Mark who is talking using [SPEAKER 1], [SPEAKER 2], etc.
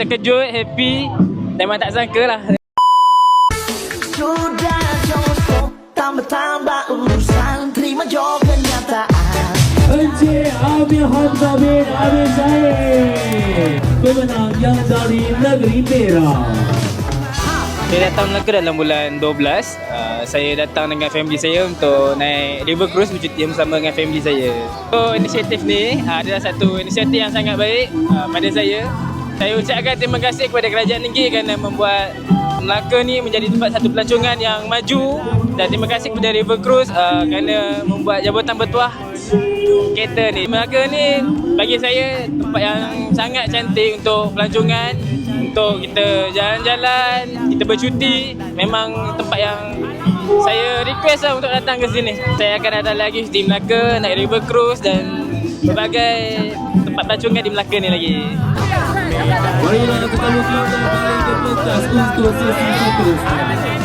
[SPEAKER 1] terkejut, happy. Memang tak sangka lah.
[SPEAKER 2] Sudah cukup tambah-tambah urusan, terima jawab kenyataan.
[SPEAKER 3] Encik Amir Hamzah bin Amir Zahid, pemenang yang dari negeri Perak.
[SPEAKER 1] Saya datang Melaka dalam bulan 12. Saya datang dengan family saya untuk naik river cruise bercuti bersama dengan family saya. So, inisiatif ni adalah satu inisiatif yang sangat baik pada saya. Saya ucapkan terima kasih kepada Kerajaan Negeri kerana membuat Melaka ni menjadi tempat satu pelancongan yang maju, dan terima kasih kepada river cruise kerana membuat jabatan bertuah kereta ni. Melaka ni bagi saya tempat yang sangat cantik untuk pelancongan, untuk kita jalan-jalan, kita bercuti. Memang tempat yang saya request lah untuk datang ke sini. Saya akan datang lagi di Melaka, naik river cruise dan berbagai tempat pelancongan di Melaka ni lagi.
[SPEAKER 3] Marilah kita mulakan paling ke pentas untuk sesi seterusnya.